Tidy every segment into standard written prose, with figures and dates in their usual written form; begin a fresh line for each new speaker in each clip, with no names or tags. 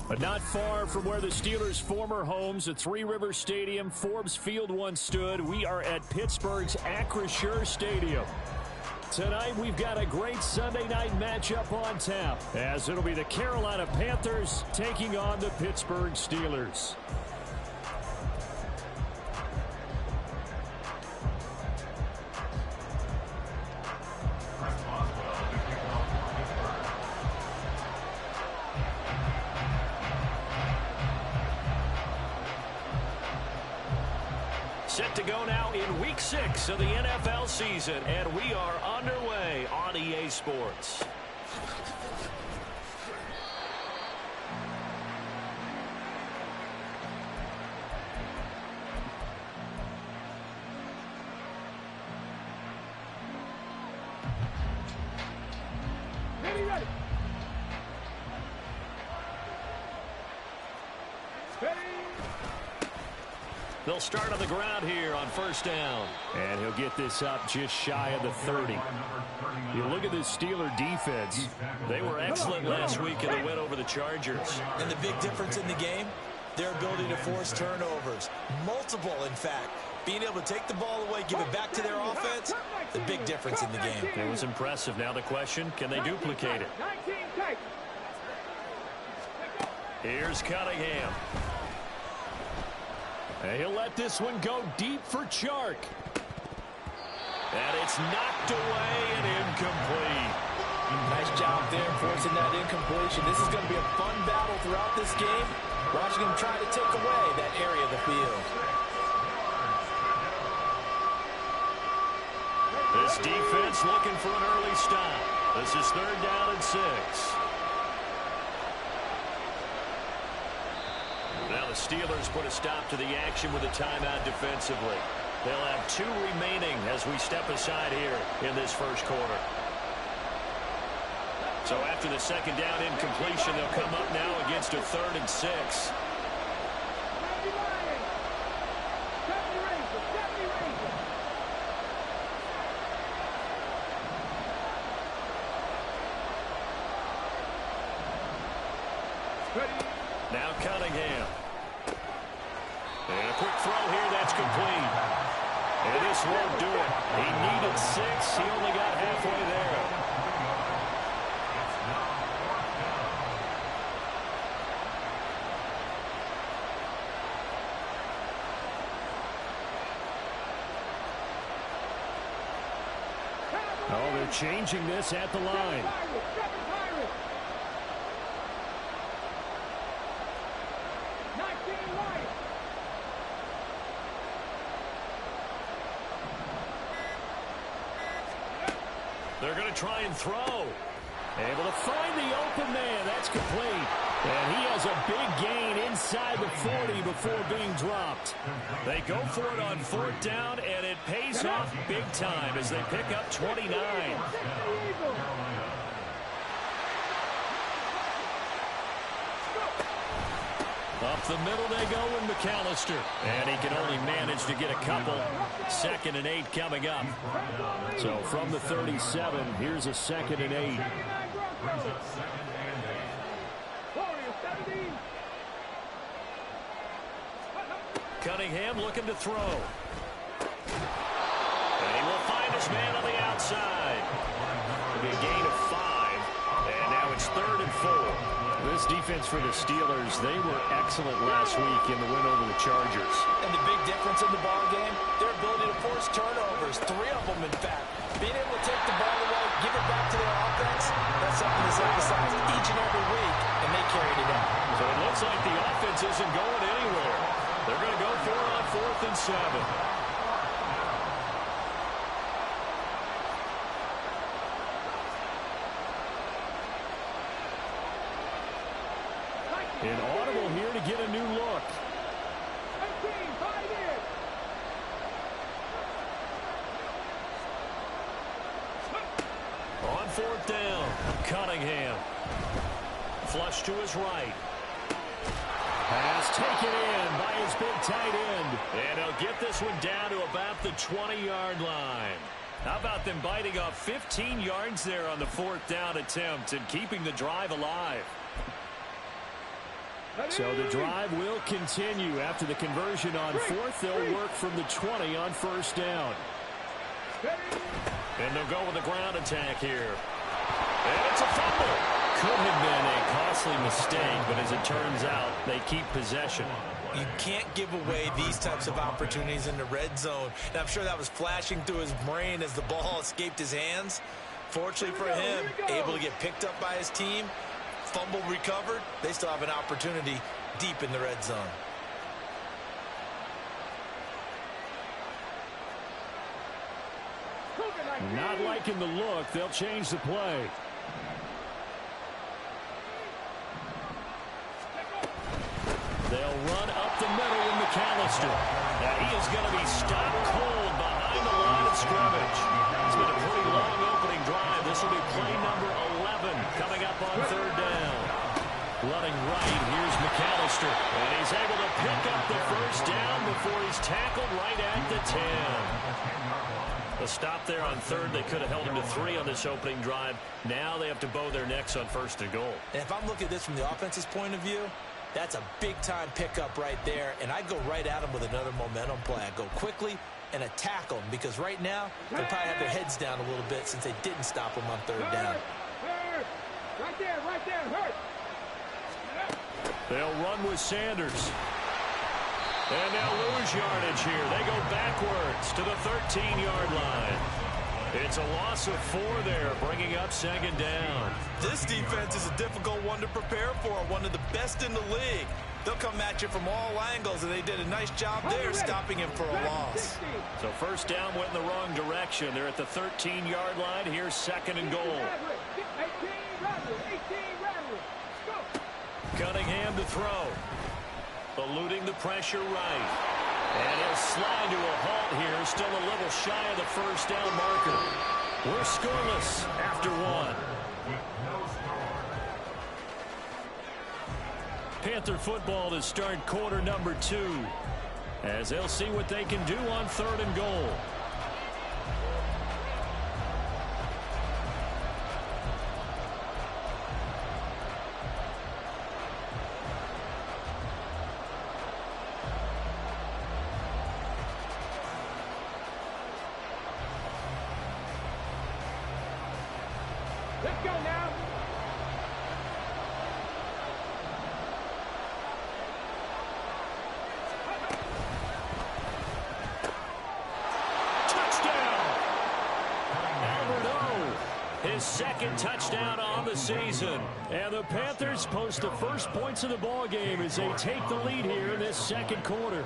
But not far from where the Steelers' former homes at Three Rivers Stadium, Forbes Field once stood, we are at Pittsburgh's Acrisure Stadium. Tonight, we've got a great Sunday night matchup on tap, as it'll be the Carolina Panthers taking on the Pittsburgh Steelers. Set to go now in Week 6 of the NFL season, and we are underway on EA Sports.
Ready.
They'll start on the ground here on first down. And he'll get this up just shy of the 30. You look at this Steeler defense. They were excellent last week in the win over the Chargers.
And the big difference in the game, their ability to force turnovers. Multiple, in fact. Being able to take the ball away, give it back to their offense, the big difference in the game.
It was impressive. Now the question, can they duplicate it? Here's Cunningham. And he'll let this one go deep for Chark. And it's knocked away and incomplete.
Nice job there forcing that incompletion. This is going to be a fun battle throughout this game. Watching him try to take away that area of the field.
This defense looking for an early stop. This is 3rd down and 6. Now the Steelers put a stop to the action with a timeout defensively. They'll have 2 remaining as we step aside here in this first quarter. So after the 2nd down incompletion, they'll come up now against a 3rd and 6. Now Cunningham. And a quick throw here, that's complete. And this won't do it. He needed 6. He only got halfway there. Oh, they're changing this at the line. They're going to try and throw. Able to find the open man. That's complete. And he has a big gain inside the 40 before being dropped. They go for it on 4th down, and it pays off big time as they pick up 29. Up the middle they go with McAllister. And he can only manage to get a couple. 2nd and 8 coming up. So from the 37, here's a 2nd and 8. Cunningham looking to throw. And he will find his man on the outside. It'll be a gain of 5. And now it's 3rd and 4. This defense for the Steelers, they were excellent last week in the win over the Chargers.
And the big difference in the ball game, their ability to force turnovers, 3 of them in fact. Being able to take the ball away, give it back to their offense, that's something that's emphasized each and every week, and they carried it out.
So it looks like the offense isn't going anywhere. They're going to go for it on 4th and 7. An audible here to get a new look. On 4th down, Cunningham. Flush to his right. Pass taken in by his big tight end. And he'll get this one down to about the 20-yard line. How about them biting off 15 yards there on the 4th down attempt and keeping the drive alive? So the drive will continue. After the conversion on fourth, they'll work from the 20 on first down. And they'll go with the ground attack here. And it's a fumble. Could have been a costly mistake, but as it turns out, they keep possession.
You can't give away these types of opportunities in the red zone. And I'm sure that was flashing through his brain as the ball escaped his hands. Fortunately for him, able to get picked up by his team, fumble recovered. They still have an opportunity deep in the red zone.
Not liking the look. They'll change the play. They'll run up the middle with McAllister. Now he is going to be stopped cold behind the line of scrimmage. It's been a pretty long opening drive. This will be play number 11 coming up on third down. Running right, here's McAllister. And he's able to pick up the first down before he's tackled right at the 10. A stop there on third. They could have held him to 3 on this opening drive. Now they have to bow their necks on first and goal.
And if I'm looking at this from the offense's point of view, that's a big-time pickup right there, and I go right at them with another momentum play. I go quickly and attack them because right now they'll probably have their heads down a little bit since they didn't stop them on third down.
Right there, hurt.
They'll run with Sanders. And they'll lose yardage here. They go backwards to the 13-yard line. It's a loss of 4 there, bringing up second down.
This defense is a difficult one to prepare for, one of the best in the league. They'll come at you from all angles, and they did a nice job there stopping him for a loss.
So first down went in the wrong direction. They're at the 13-yard line. Here's second and goal. Cunningham to throw. Eluding the pressure right. And he'll slide to a halt here. Still a little shy of the first down marker. We're scoreless after 1. Panther football to start quarter number 2. As they'll see what they can do on third and goal.
Let's go now.
Touchdown! Albert O, his second touchdown on the season. And the Panthers post the first points of the ball game as they take the lead here in this second quarter.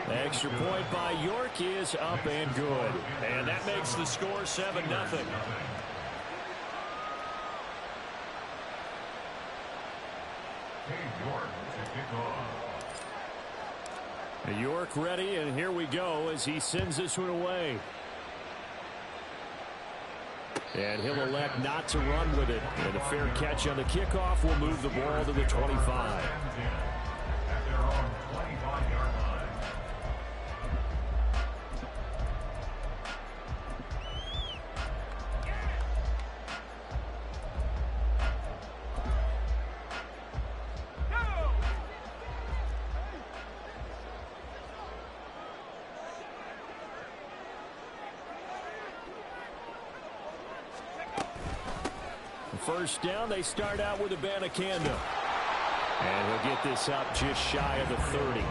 Extra point by York is up and good. And that makes the score 7-0. York ready, and here we go as he sends this one away. And he'll elect not to run with it. And a fair catch on the kickoff will move the ball to the 25. First down, they start out with Abanikanda. And he'll get this up just shy of the 30.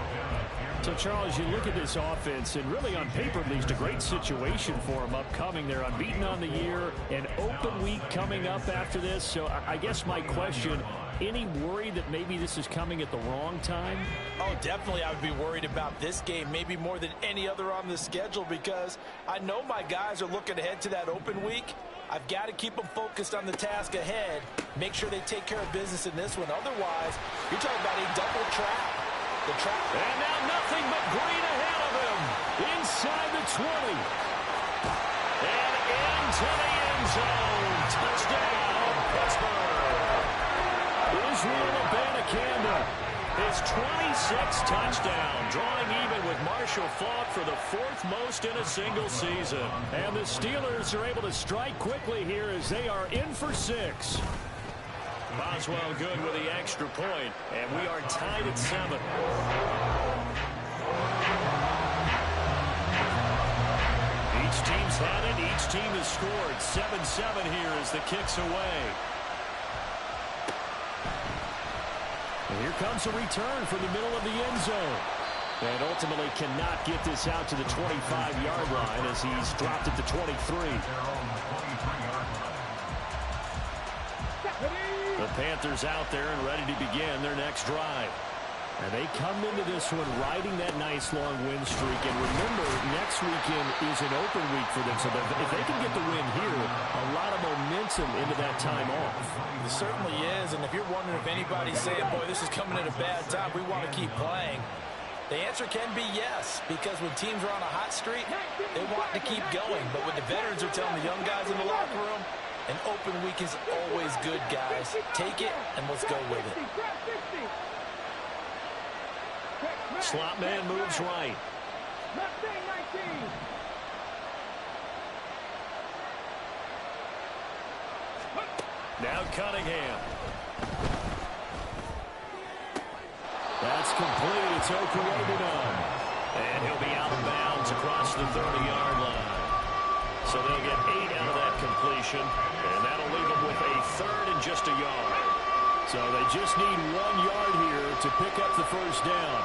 So, Charles, you look at this offense, and really on paper, at least a great situation for them upcoming. They're unbeaten on the year, an open week coming up after this. So, I guess my question, any worry that maybe this is coming at the wrong time?
Oh, definitely I would be worried about this game, maybe more than any other on the schedule, because I know my guys are looking ahead to that open week. I've got to keep them focused on the task ahead, make sure they take care of business in this one. Otherwise, you're talking about a double trap. The trap.
And now nothing but green ahead of him. Inside the 20. And into the end zone. Touchdown, Pittsburgh. Israel Abanikanda. His 26th touchdown, drawing even with Marshall Faulk for the 4th most in a single season. And the Steelers are able to strike quickly here as they are in for 6. Boswell good with the extra point, and we are tied at 7. Each team's had it. Each team has scored. 7-7 here as the kick's away. And here comes a return from the middle of the end zone. And ultimately cannot get this out to the 25-yard line as he's dropped at the 23. The Panthers out there and ready to begin their next drive. And they come into this one riding that nice long win streak. And remember, next weekend is an open week for them. So if they can get the win here, a lot of momentum into that time off.
It certainly is. And if you're wondering if anybody's saying, boy, this is coming at a bad time, we want to keep playing, the answer can be yes. Because when teams are on a hot streak, they want to keep going. But when the veterans are telling the young guys in the locker room, an open week is always good, guys. Take it and let's go with it.
Slot man moves right. Now Cunningham. That's complete. It's Okuwabunam. And he'll be out of bounds across the 30-yard line. So they'll get 8 out of that completion. And that'll leave them with a 3rd and just a yard. So they just need 1 yard here to pick up the first down.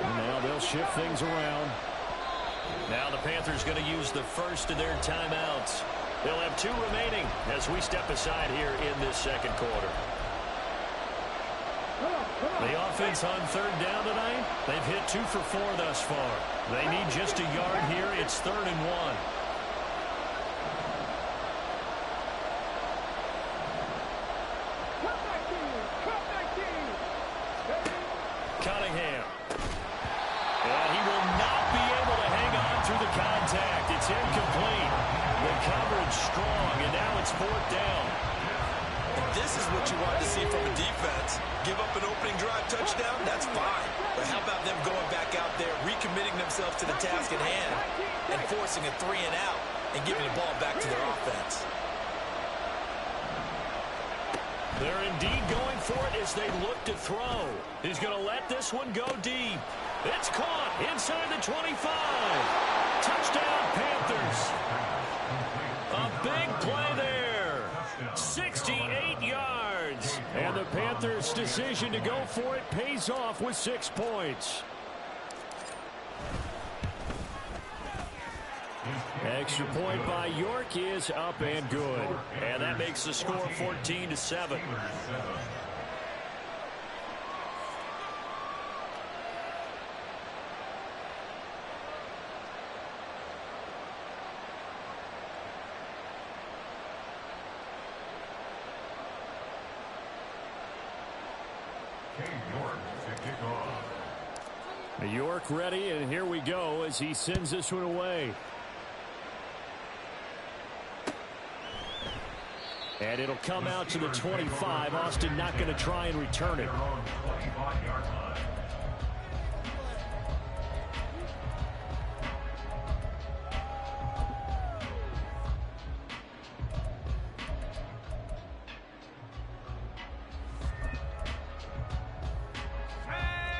And now they'll shift things around. Now the Panthers going to use the first of their timeouts. They'll have 2 remaining as we step aside here in this second quarter. The offense on 3rd down tonight, they've hit 2 for 4 thus far. They need just a yard here. It's 3rd and 1. Cunningham. And he will not be able to hang on through the contact. It's incomplete. The coverage strong, and now it's 4th down.
And this is what you want to see from a defense. Give up an opening drive touchdown, that's fine. But how about them going back out there, recommitting themselves to the task at hand, and forcing a 3 and out, and giving the ball back to their offense.
They're indeed going for it as they look to throw. He's going to let this one go deep. It's caught inside the 25. Touchdown, Panthers. A big play there. 68 yards. And the Panthers' decision to go for it pays off with 6 points. Extra point by York is up and good. And that makes the score 14-7. York ready, and here we go as he sends this one away. And it'll come out to the 25. Austin not going to try and return it.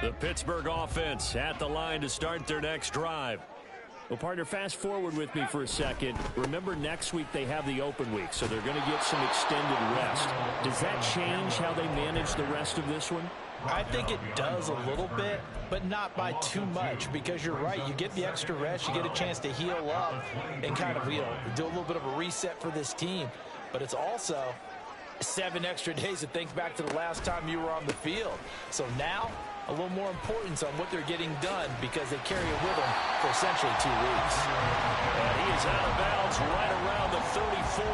The Pittsburgh offense at the line to start their next drive. Well, partner, fast forward with me for a second. Remember, next week they have the open week, so they're going to get some extended rest. Does that change how they manage the rest of this one?
I think it does a little bit, but not by too much, because you're right. You get the extra rest, you get a chance to heal up and kind of, do a little bit of a reset for this team. But it's also 7 extra days to think back to the last time you were on the field. So now a little more importance on what they're getting done because they carry it with them for essentially 2 weeks.
And he is out of bounds right around the 34.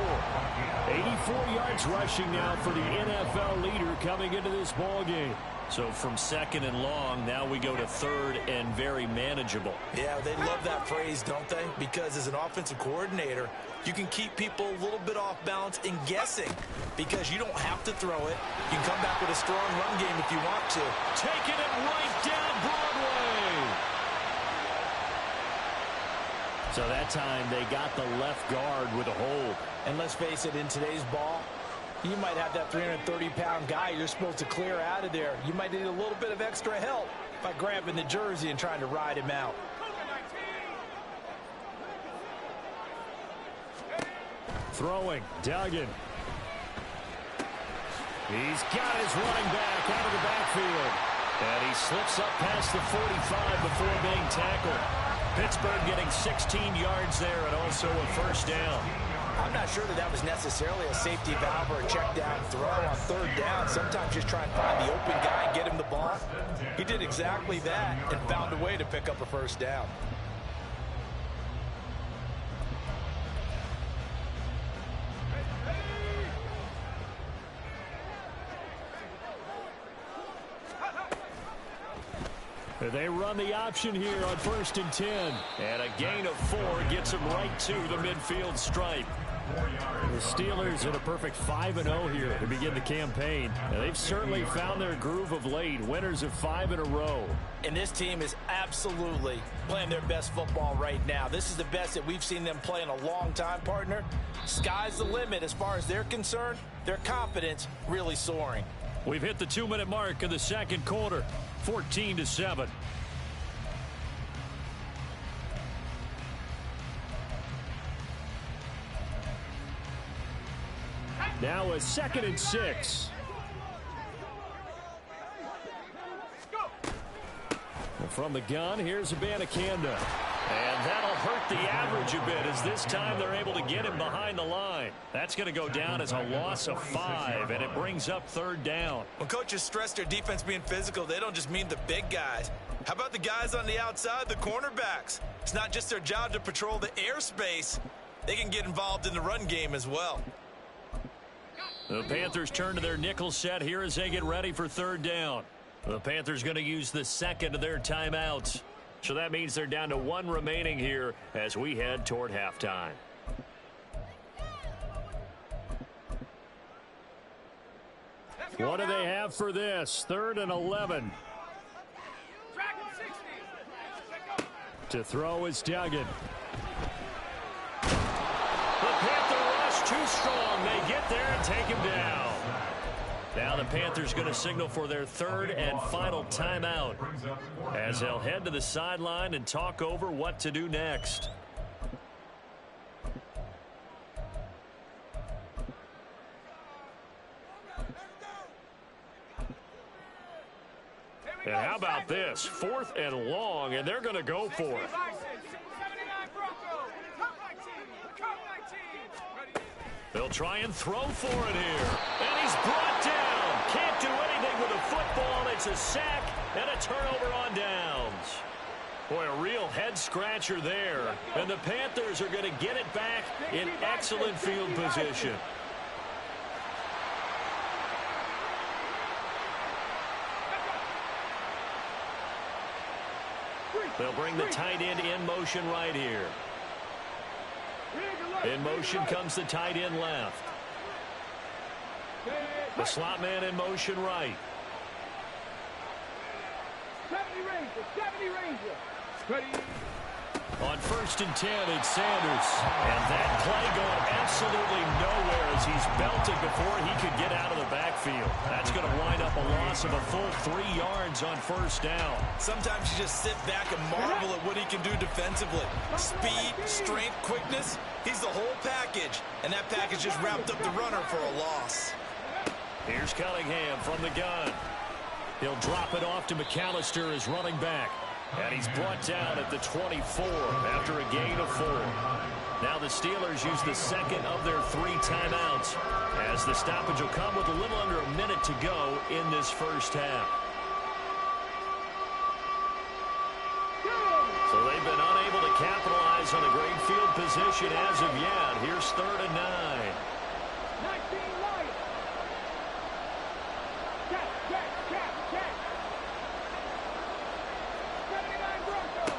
84 yards rushing now for the NFL leader coming into this ball game. So from 2nd and long, now we go to 3rd and very manageable.
Yeah, they love that phrase, don't they? Because as an offensive coordinator, you can keep people a little bit off balance and guessing because you don't have to throw it. You can come back with a strong run game if you want to.
Taking it right down Broadway. So that time they got the left guard with a hold.
And let's face it, in today's ball, you might have that 330-pound guy you're supposed to clear out of there. You might need a little bit of extra help by grabbing the jersey and trying to ride him out.
Throwing, Duggan. He's got his running back out of the backfield. And he slips up past the 45 before being tackled. Pittsburgh getting 16 yards there and also a first down.
I'm not sure that was necessarily a safety valve or a check down throw on 3rd down. Sometimes just try and find the open guy and get him the ball. He did exactly that and found a way to pick up a first down.
They run the option here on 1st and 10. And a gain of 4 gets them right to the midfield stripe. The Steelers in a perfect 5-0 here to begin the campaign. And they've certainly found their groove of late. Winners of 5 in a row.
And this team is absolutely playing their best football right now. This is the best that we've seen them play in a long time, partner. Sky's the limit as far as they're concerned. Their confidence really soaring.
We've hit the 2-minute mark of the 2nd quarter. 14-7. Now a 2nd and 6. From the gun, here's Abanikanda. And that'll hurt the average a bit as this time they're able to get him behind the line. That's going to go down as a loss of 5, and it brings up 3rd down.
When coaches stress their defense being physical, they don't just mean the big guys. How about the guys on the outside, the cornerbacks? It's not just their job to patrol the airspace. They can get involved in the run game as well.
The Panthers turn to their nickel set here as they get ready for 3rd down. The Panthers going to use the 2nd of their timeouts. So that means they're down to 1 remaining here as we head toward halftime. What do they have for this? 3rd and 11. To throw is Duggan. The Panther rush too strong. They get there and take him down. Now the Panthers going to signal for their 3rd and final timeout as they'll head to the sideline and talk over what to do next. And how about this? 4th and long, and they're going to go for it. They'll try and throw for it here. And he's brought down. Can't do anything with a football. It's a sack and a turnover on downs. Boy, a real head-scratcher there. And the Panthers are going to get it back in excellent field position. They'll bring the tight end in motion right here. In motion comes the tight end left. The slot man in motion right.
70 Ranger.
On 1st and 10, it's Sanders. And that play going absolutely nowhere as he's belted before he could get out of the backfield. That's going to wind up a loss of a full 3 yards on 1st down.
Sometimes you just sit back and marvel at what he can do defensively. Speed, strength, quickness. He's the whole package. And that package just wrapped up the runner for a loss.
Here's Cunningham from the gun. He'll drop it off to McAllister as running back. And he's brought down at the 24 after a gain of 4. Now the Steelers use the 2nd of their 3 timeouts as the stoppage will come with a little under a minute to go in this first half. has on a great field position as of yet. Here's 3rd and 9.
19 Lions. Check. 79 Broncos.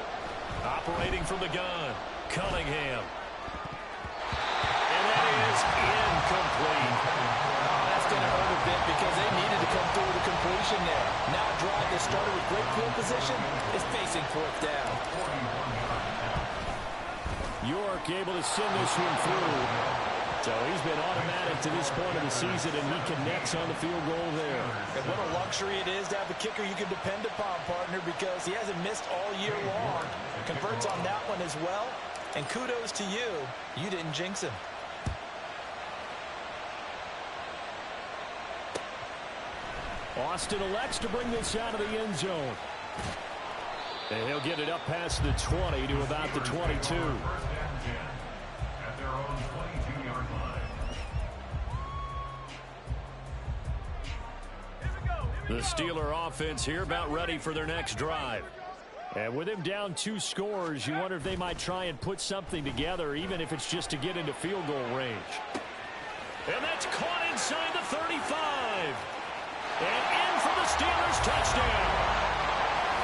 Operating from the gun, Cunningham. And that is incomplete.
That's going to hurt a bit because they needed to come through with a completion there. Now a drive that started with great field position is facing 4th down.
York able to send this one through. So he's been automatic to this point of the season, and he connects on the field goal there.
And what a luxury it is to have a kicker you can depend upon, partner, because he hasn't missed all year long. Converts on that one as well. And kudos to you. You didn't jinx him.
Austin elects to bring this out of the end zone. And he'll get it up past the 20 to about the 22. The Steeler offense here about ready for their next drive. And with him down 2 scores, you wonder if they might try and put something together, even if it's just to get into field goal range. And that's caught inside the 35. And in for the Steelers touchdown.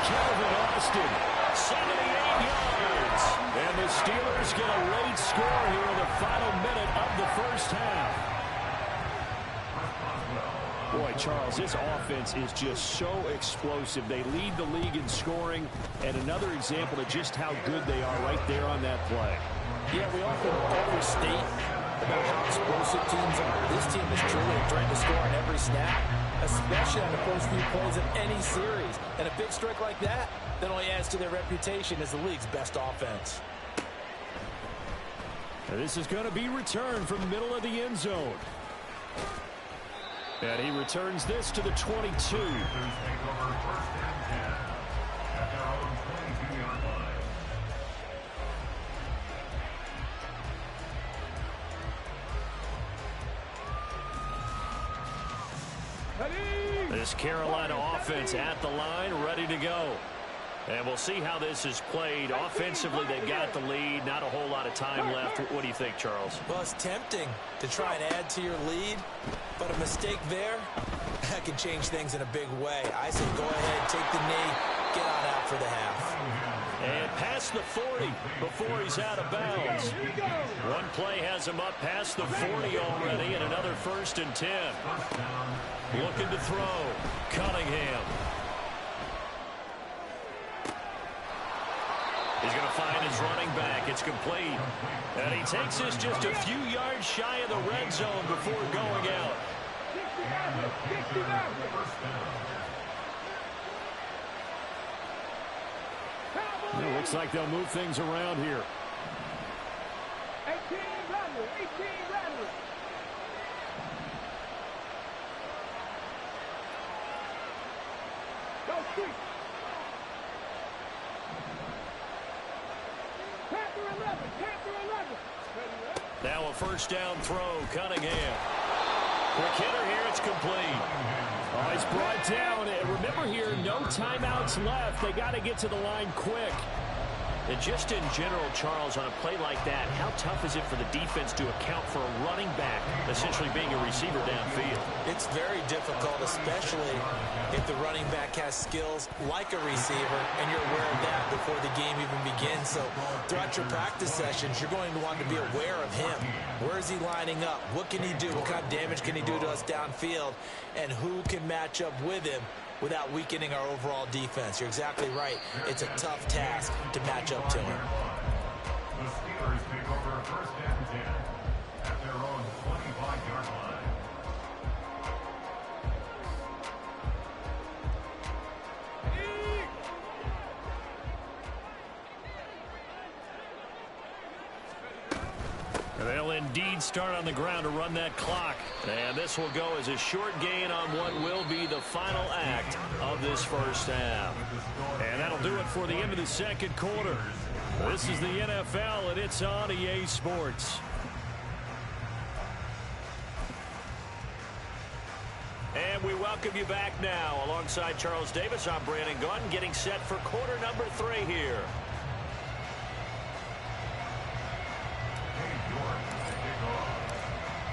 Calvin Austin, 78 yards. And the Steelers get a late score here in the final minute of the first half. Boy, Charles, this offense is just so explosive. They lead the league in scoring, and another example of just how good they are right there on that play.
Yeah, we often overstate about how explosive teams are. This team is truly a threat to score on every snap, especially on the first few plays of any series. And a big strike like that only adds to their reputation as the league's best offense.
And this is going to be returned from the middle of the end zone. And he returns this to the 22. This Carolina offense at the line, ready to go. And we'll see how this is played. Offensively, they've got the lead. Not a whole lot of time left. What do you think, Charles?
Well, it's tempting to try and add to your lead, but a mistake there, that can change things in a big way. I say go ahead, take the knee, get on out for the half.
And past the 40 before he's out of bounds. One play has him up past the 40 already, and another 1st and 10. Looking to throw. Cunningham. He's going to find his running back. It's complete. And he takes this just a few yards shy of the red zone before going out. It looks like they'll move things around here.
18 Rattler. Go street. Panther 11.
Now a 1st down throw. Cunningham. Quick hitter here. It's complete. Oh, he's brought down. And remember here, no timeouts left. They got to get to the line quick. And just in general, Charles, on a play like that, how tough is it for the defense to account for a running back essentially being a receiver downfield?
It's very difficult, especially if the running back has skills like a receiver, and you're aware of that before the game even begins. So throughout your practice sessions, you're going to want to be aware of him. Where is he lining up? What can he do? What kind of damage can he do to us downfield? And who can match up with him without weakening our overall defense? You're exactly right. It's a tough task to match up to him.
The Steelers take over 1st and 10 at their own 25-yard line.
They'll indeed start on the ground to run that clock. And this will go as a short gain on what will be the final act of this first half. And that'll do it for the end of the second quarter. This is the NFL, and it's on EA Sports. And we welcome you back now. Alongside Charles Davis, I'm Brandon Gunn, getting set for quarter number 3 here.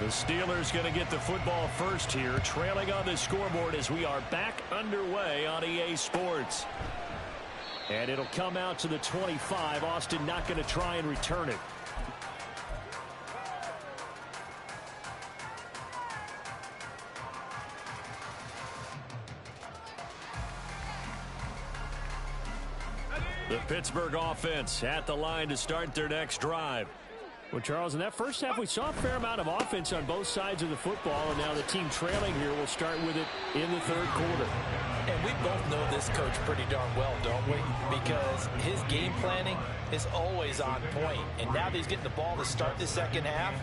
The Steelers going to get the football first here, trailing on the scoreboard as we are back underway on EA Sports. And it'll come out to the 25. Austin not going to try and return it. The Pittsburgh offense at the line to start their next drive. Well, Charles, in that first half, we saw a fair amount of offense on both sides of the football, and now the team trailing here will start with it in the third quarter.
And we both know this coach pretty darn well, don't we? Because his game planning is always on point. And now that he's getting the ball to start the second half,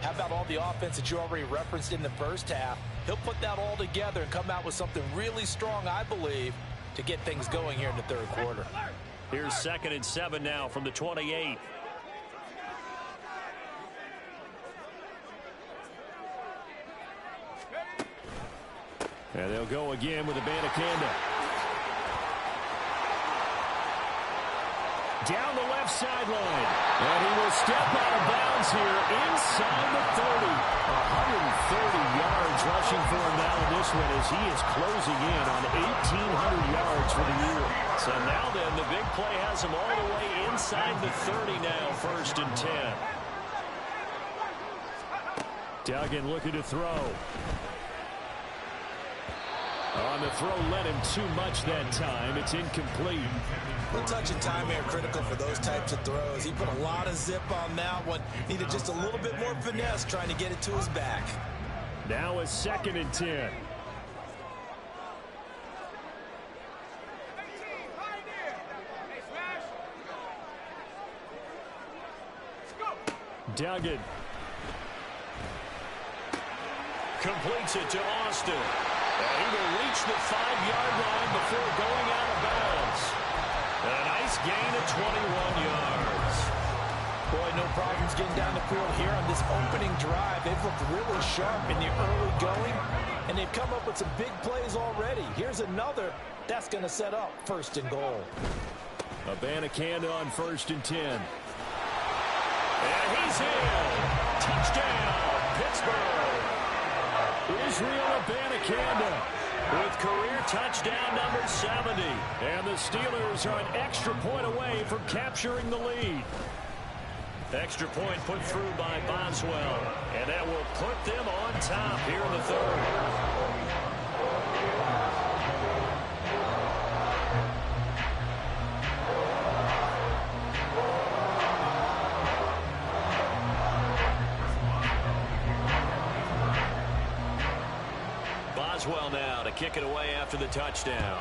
how about all the offense that you already referenced in the first half? He'll put that all together and come out with something really strong, I believe, to get things going here in the third quarter.
Here's 2nd and 7 now from the 28. And they'll go again with Abanikanda. Down the left sideline. And he will step out of bounds here inside the 30. 130 yards rushing for him now in this one as he is closing in on 1,800 yards for the year. So now then, the big play has him all the way inside the 30 now, 1st and 10. Duggan looking to throw. On the throw, led him too much that time. It's incomplete.
The touch and time here critical for those types of throws. He put a lot of zip on that one. Needed just a little bit more finesse trying to get it to his back.
Now a 2nd and 10. Duggan completes it to Austin. And he will reach the 5-yard line before going out of bounds. A nice gain of 21 yards.
Boy, no problems getting down the field here on this opening drive. They've looked really sharp in the early going, and they've come up with some big plays already. Here's another that's going to set up 1st and goal.
Abanikanda on 1st and 10. And he's in. Touchdown, Pittsburgh. Israel Abanikanda with career touchdown number 70. And the Steelers are an extra point away from capturing the lead. Extra point put through by Boswell. And that will put them on top here in the third. Boswell now to kick it away after the touchdown.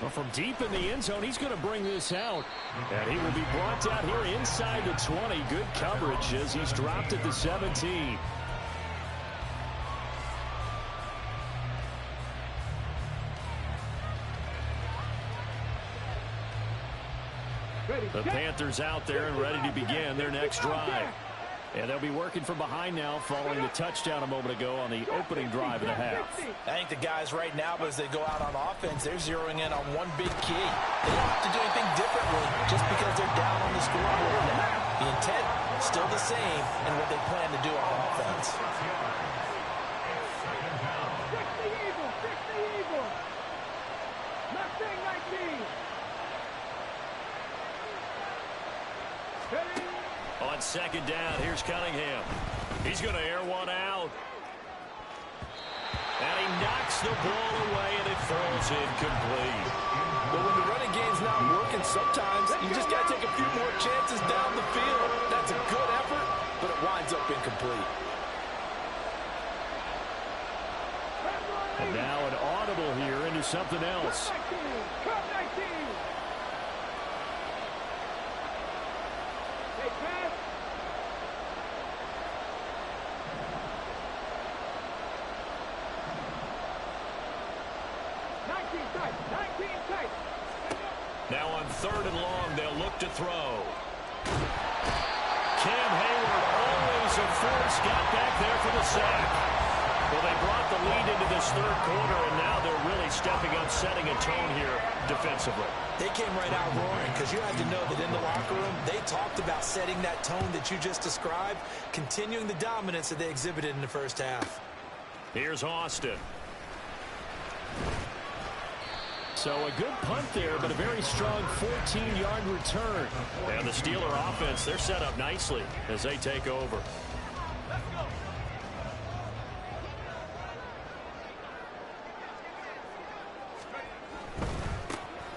Well, from deep in the end zone, he's going to bring this out. And he will be brought down here inside the 20. Good coverage as he's dropped at the 17. The Panthers out there and ready to begin their next drive. And they'll be working from behind now following the touchdown a moment ago on the opening drive of the half.
I think the guys right now, as they go out on offense, they're zeroing in on one big key. They don't have to do anything differently just because they're down on the scoreboard now. The intent still the same in what they plan to do on offense.
Fix the Eagles! Fix the Eagles! Mustang 19! Ready?
On 2nd down, here's Cunningham. He's going to air one out. And he knocks the ball away, and it falls incomplete.
But when the running game's not working, sometimes you just got to take a few more chances down the field. That's a good effort, but it winds up incomplete.
And now an audible here into something else.
Cut 19! Hey, pass!
Now on 3rd and long, they'll look to throw. Cam Hayward, always a force, got back there for the sack. Well, they brought the lead into this third quarter, and now they're really stepping up, setting a tone here defensively.
They came right out roaring because you had to know that in the locker room, they talked about setting that tone that you just described, continuing the dominance that they exhibited in the first half.
Here's Austin. So a good punt there, but a very strong 14-yard return. And the Steeler offense, they're set up nicely as they take over.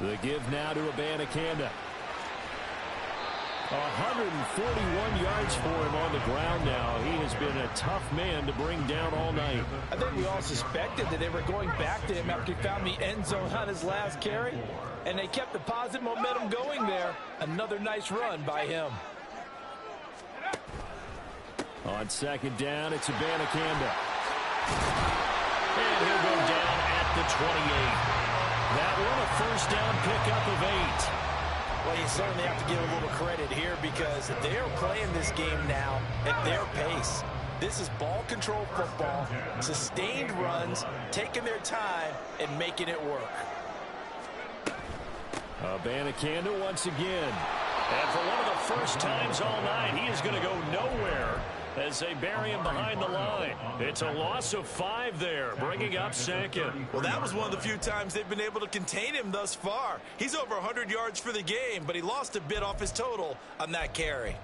The give now to Abanikanda. 141 yards for him on the ground now. He has been a tough man to bring down all night.
I think we all suspected that they were going back to him after he found the end zone on his last carry, and they kept the positive momentum going there. Another nice run by him.
On second down, it's Abanikanda. And he'll go down at the 28. That one a first down pickup of 8.
Well, you certainly have to give a little credit here because they're playing this game now at their pace. This is ball control football, sustained runs, taking their time and making it work.
Abanikanda once again. And for one of the first times all night, he is going to go nowhere as they bury him behind the line. It's a loss of 5 there, bringing up second.
Well, that was one of the few times they've been able to contain him thus far. He's over 100 yards for the game, but he lost a bit off his total on that carry.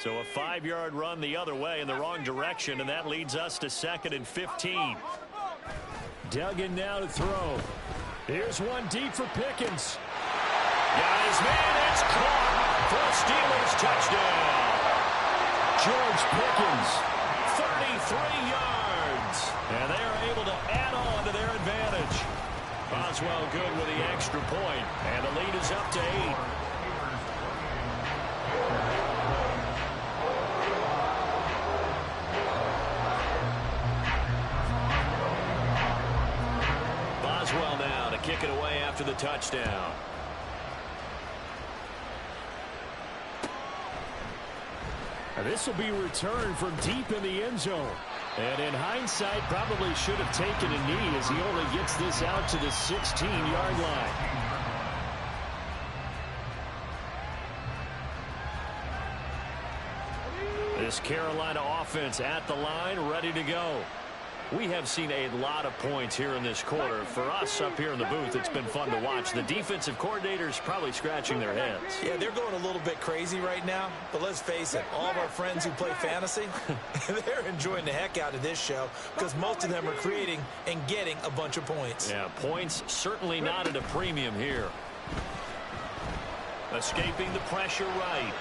So a 5-yard run the other way in the wrong direction, and that leads us to 2nd and 15. Duggan now to throw. Here's one deep for Pickens. Got his man, it's caught for Steelers touchdown. George Pickens, 33 yards. And they are able to add on to their advantage. Boswell good with the extra point, and the lead is up to 8. Boswell now to kick it away after the touchdown. This will be returned from deep in the end zone. And in hindsight, probably should have taken a knee as he only gets this out to the 16-yard line. This Carolina offense at the line, ready to go. We have seen a lot of points here in this quarter. For us up here in the booth, it's been fun to watch. The defensive coordinators probably scratching their heads. Yeah, they're going a little bit crazy right now. But let's face it, all of our friends who play fantasy, they're enjoying the heck out of this show because most of them are creating and getting a bunch of points. Yeah, points certainly not at a premium here. Escaping the pressure right.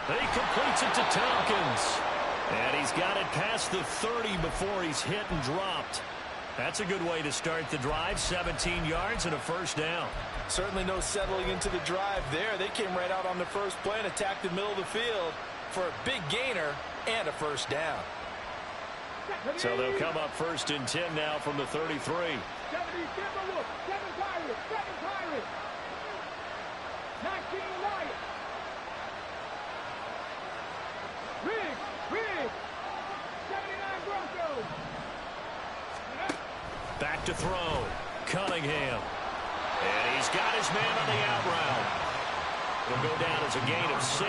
He completes it to Tompkins. And he's got it past the 30 before he's hit and dropped. That's a good way to start the drive. 17 yards and a first down. Certainly no settling into the drive there. They came right out on the first play and attacked the middle of the field for a big gainer and a first down. So they'll come up 1st and 10 now from the 33.
70, give a look. 7 Pirates. 19 Lions. Riggs. 79 Broncos.
Back to throw. Cunningham. And he's got his man on the out route. It'll go down as a gain of 6,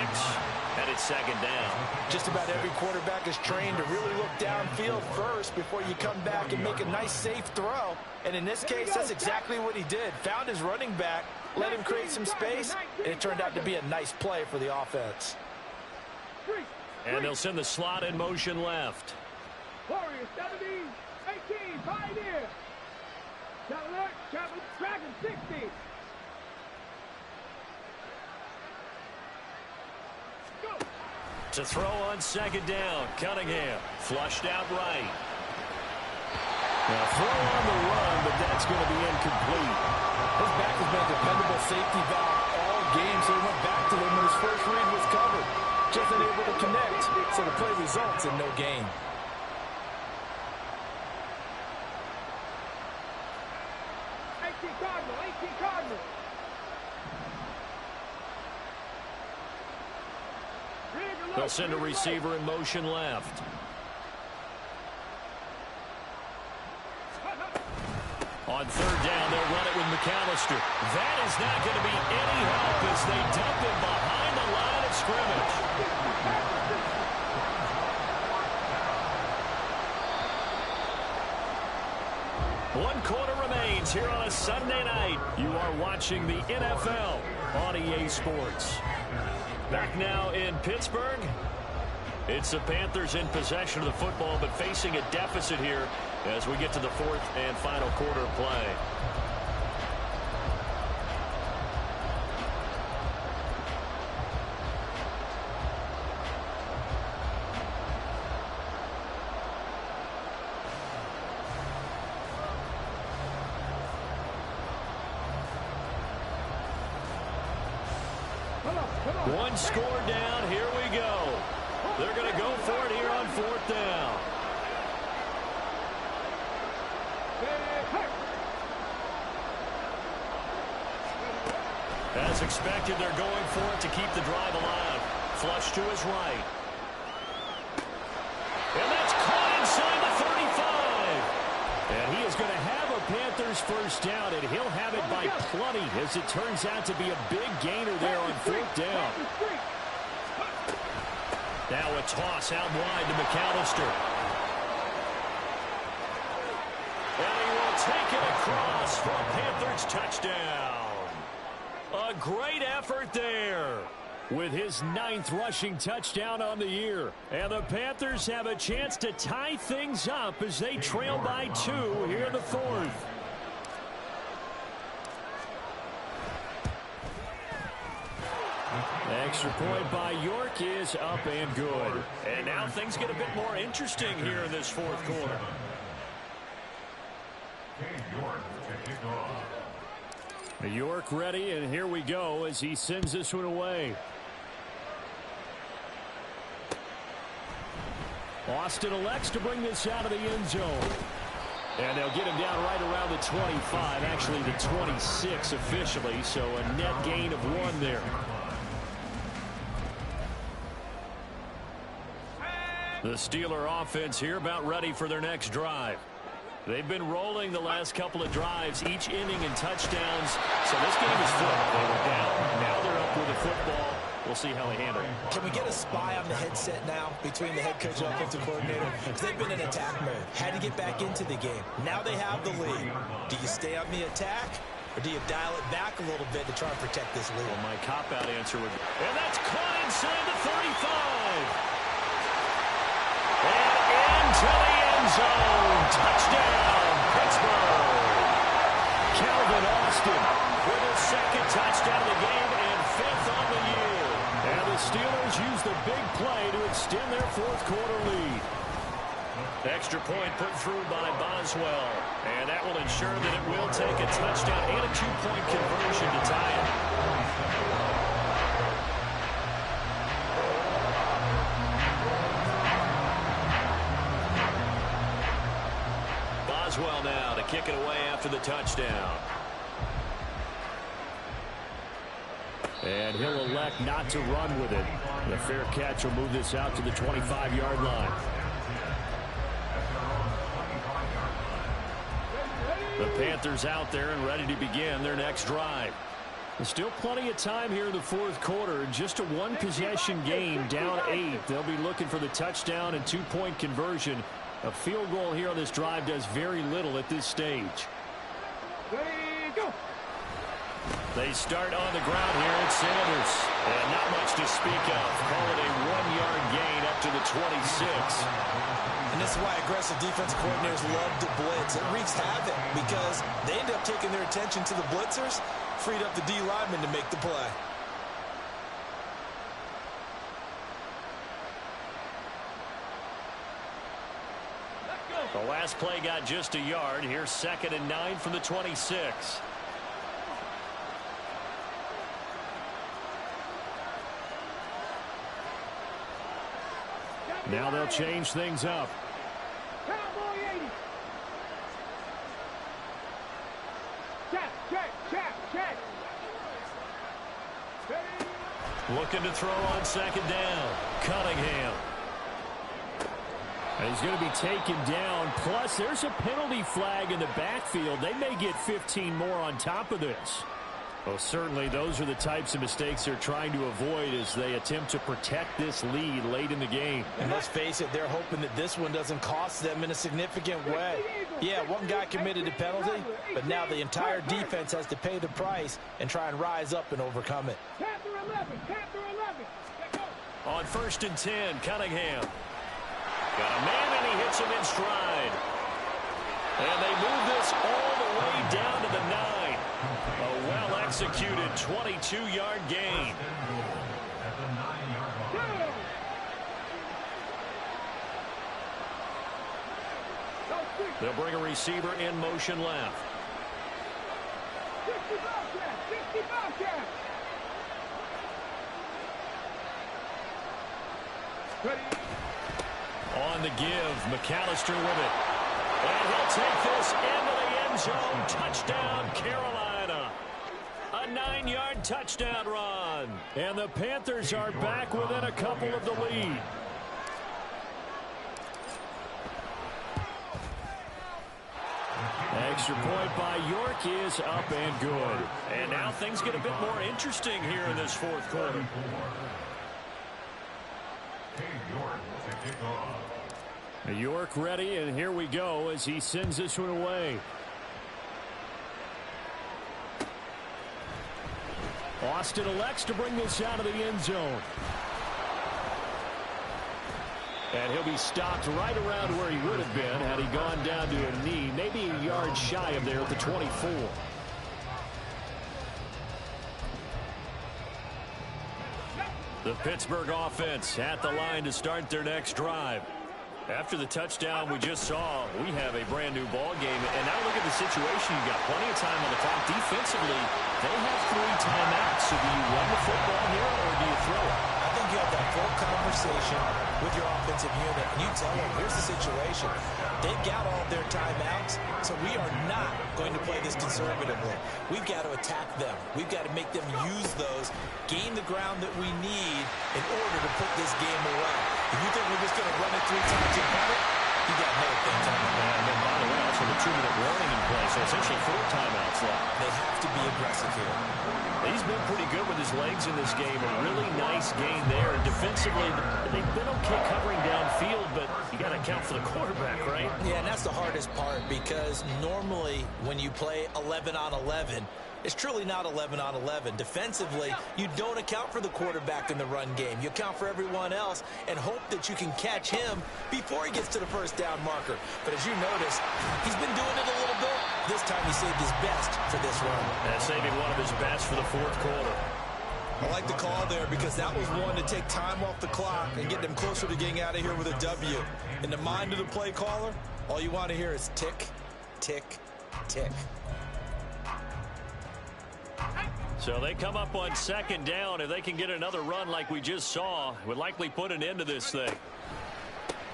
and it's 2nd down. Just about every quarterback is trained to really look downfield first before you come back and make a nice, safe throw. And in this case, that's exactly what he did. Found his running back, let him create some space, and it turned out to be a nice play for the offense. And they'll send the slot in motion left.
Warriors 70, 18, Pioneer. Dragon 60. Go.
To throw on 2nd down, Cunningham flushed out right. Now throw on the run, but that's going to be incomplete.
His back has been a dependable safety valve all game, so he went back to him when his first read was covered. Just unable to connect, so the play results in no gain.
Cardinal.
They'll send a receiver in motion left. On third down, they'll run it with McAllister. That is not going to be any help as they dump him behind the line of scrimmage. One quarter remains here on a Sunday night. You are watching the NFL on EA Sports. Back now in Pittsburgh. It's the Panthers in possession of the football, but facing a deficit here as we get to the fourth and final quarter of play. One score down. Here we go. They're going to go for it here on fourth down. As expected, they're going for it to keep the drive alive. Flush to his right. And that's caught inside the 35. And he is going to have a Panthers first down, and he'll have it by plenty as it turns out to be a big gainer there on fourth down. Now a toss out wide to McAllister. And he will take it across for a Panthers touchdown. A great effort there with his 9th rushing touchdown on the year. And the Panthers have a chance to tie things up as they trail by 2 here in the fourth. Extra point by York is up and good. And now things get a bit more interesting here in this fourth quarter. York ready, and here we go as he sends this one away. Austin elects to bring this out of the end zone. And they'll get him down right around the 25, actually the 26 officially, so a net gain of 1 there. The Steeler offense here about ready for their next drive. They've been rolling the last couple of drives, each inning in touchdowns. So this game is flipped. They were down. Now they're up with the football. We'll see how they handle it.
Can we get a spy on the headset now between the head coach and offensive coordinator? Because they've been in attack mode. Had to get back into the game. Now they have the lead. Do you stay on the attack, or do you dial it back a little bit to try and protect this lead?
Well, my cop-out answer would be, and that's caught inside the 35. And into the end zone. Touchdown, Pittsburgh. Calvin Austin with his 2nd touchdown of the game and 5th on the year. And the Steelers use the big play to extend their fourth quarter lead. Extra point put through by Boswell. And that will ensure that it will take a touchdown and a 2-point conversion to tie it. Boswell now to kick it away after the touchdown. And he'll elect not to run with it. The fair catch will move this out to the 25-yard line. The Panthers out there and ready to begin their next drive. There's still plenty of time here in the fourth quarter. Just a 1-possession game, down 8. They'll be looking for the touchdown and 2-point conversion. A field goal here on this drive does very little at this stage. They start on the ground here at Sanders. And not much to speak of. Call it a 1-yard gain up to the 26.
And this is why aggressive defensive coordinators love to blitz. It wreaks havoc because they end up taking their attention to the blitzers, freed up the D lineman to make the play.
The last play got just a yard. Here's 2nd and 9 from the 26. Now they'll change things up.
Cowboy 80. Check.
Looking to throw on 2nd down. Cunningham. He's going to be taken down. Plus, there's a penalty flag in the backfield. They may get 15 more on top of this. Well, certainly those are the types of mistakes they're trying to avoid as they attempt to protect this lead late in the game.
And let's face it, they're hoping that this one doesn't cost them in a significant way. Yeah, one guy committed a penalty, but now the entire defense has to pay the price and try and rise up and overcome it.
On 1st and 10, Cunningham. Got a man, and he hits him in stride. And they move this all the way down to the 9. A well-executed 22-yard gain. They'll bring a receiver in motion left. On the give, McAllister with it. And he'll take this into the end zone. Touchdown, Carolina. A 9-yard touchdown run. And the Panthers are back within a couple of the lead. Extra point by York is up and good. And now things get a bit more interesting here in this fourth quarter. York ready, and here we go as he sends this one away. Austin elects to bring this out of the end zone. And he'll be stopped right around where he would have been had he gone down to a knee, maybe a yard shy of there at the 24. The Pittsburgh offense at the line to start their next drive. After the touchdown we just saw, we have a brand new ball game. And now look at the situation. You've got plenty of time on the clock. Defensively, they have 3 timeouts. So do you run the football here or do you throw it?
I think you have that full conversation with your offensive unit, and you tell them, here's the situation. They've got all their timeouts, so we are not going to play this conservatively. We've got to attack them. We've got to make them use those, gain the ground that we need in order to put this game away. If you think we're just going to run it 3 times and run it, you got no things on the ground.
And by the way, also the 2-minute warning in play, so essentially 4 timeouts left.
They have to be aggressive here.
He's been pretty good with his legs in this game. A really nice gain there. Defensively, they've been okay covering downfield, but you got to account for the quarterback, right?
Yeah, and that's the hardest part because normally when you play 11 on 11, it's truly not 11 on 11. Defensively, you don't account for the quarterback in the run game. You account for everyone else and hope that you can catch him before he gets to the first down marker. But as you notice, he's been doing it a little bit. This time he saved his best for this run.
And saving one of his best for the fourth quarter.
I like the call there because that was one to take time off the clock and get them closer to getting out of here with a W. In the mind of the play caller, all you want to hear is tick, tick, tick.
So they come up on 2nd down. If they can get another run like we just saw, would likely put an end to this thing.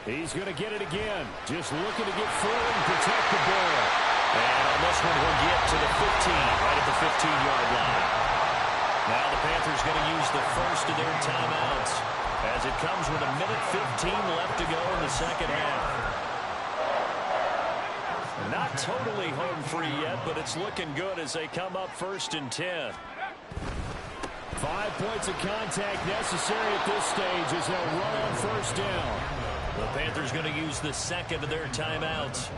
He's going to get it again. Just looking to get forward and protect the ball. And on this one, he'll get to the 15, right at the 15-yard line. Now the Panthers going to use the first of their timeouts as it comes with 1:15 left to go in the second half. Not totally home free yet, but it's looking good as they come up 1st and 10. 5 points of contact necessary at this stage as they'll run on 1st down. The Panthers going to use the second of their timeouts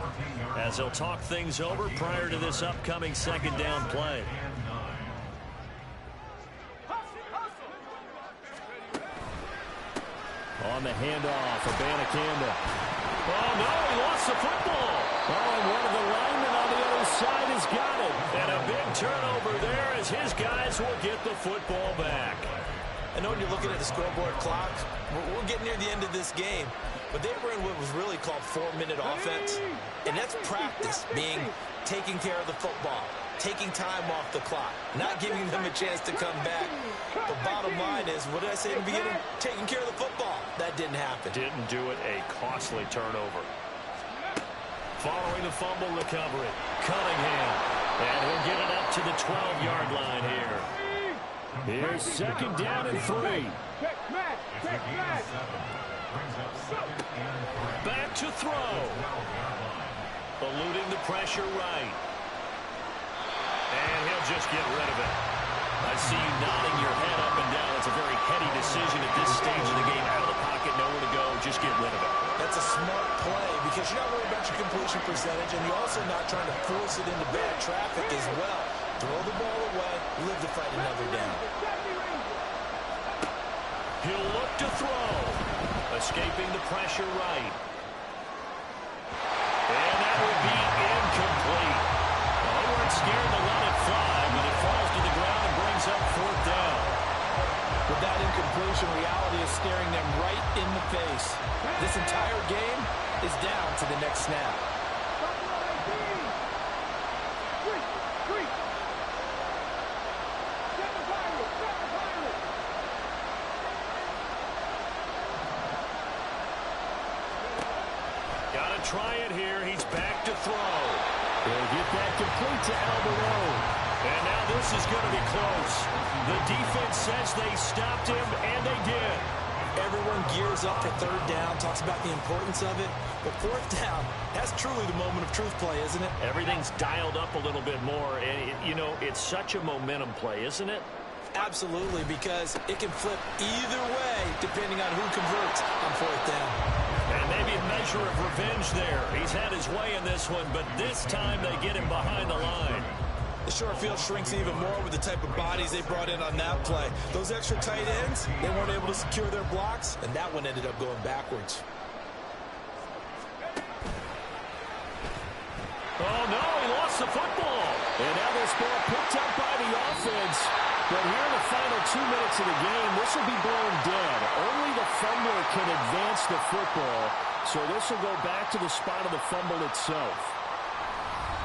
as they'll talk things over prior to this upcoming 2nd down play. On the handoff, Abanikanda. Oh, no, he lost the football. Oh, and one of the linemen on the other side has got it. And a big turnover there as his guys will get the football back.
I know when you're looking at the scoreboard clock, we're getting near the end of this game. But they were in what was really called 4-minute offense. And that's practice, being taking care of the football, taking time off the clock, not giving them a chance to come back. The bottom line is, what did I say in the beginning? Taking care of the football. That didn't happen.
Didn't do it. A costly turnover. Following the fumble recovery, Cunningham. And he'll get it up to the 12-yard line here. Here's 2nd down and 3.
Brings up 2nd and 3.
Back to throw. Eluding the pressure right. And he'll just get rid of it. I see you nodding your head up and down. It's a very heady decision at this stage of the game. Out of the pocket, nowhere to go. Just get rid of it.
That's a smart play because you're not worried about your completion percentage, and you're also not trying to force it into bad traffic as well. Throw the ball away, live to fight another down.
He'll look to throw. Escaping the pressure right. And that will be incomplete. Well, they weren't scared to let it fly, but it falls to the ground and brings up 4th down.
With that incompletion, reality is staring them right in the face. This entire game is down to the next snap.
Got to try it here. He's back to throw. He'll get that complete to Alvarado. And now this is going to be close. The defense says they stopped him, and they did.
Everyone gears up for 3rd down, talks about the importance of it. But 4th down, that's truly the moment of truth play, isn't it?
Everything's dialed up a little bit more. And, you know, it's such a momentum play, isn't it?
Absolutely, because it can flip either way depending on who converts on 4th down.
And maybe a measure of revenge there. He's had his way in this one, but this time they get him behind the line.
The short field shrinks even more with the type of bodies they brought in on that play. Those extra tight ends, they weren't able to secure their blocks, and that one ended up going backwards.
Oh, no, he lost the football. And now this ball picked up by the offense. But here in the final 2 minutes of the game, this will be blown dead. Only the fumbler can advance the football, so this will go back to the spot of the fumble itself.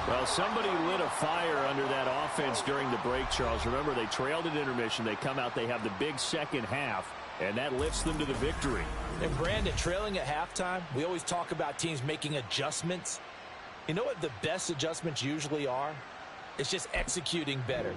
Well, somebody lit a fire under that offense during the break, Charles. Remember, they trailed at intermission. They come out, they have the big second half, and that lifts them to the victory.
And Brandon, trailing at halftime, we always talk about teams making adjustments. You know what the best adjustments usually are? It's just executing better.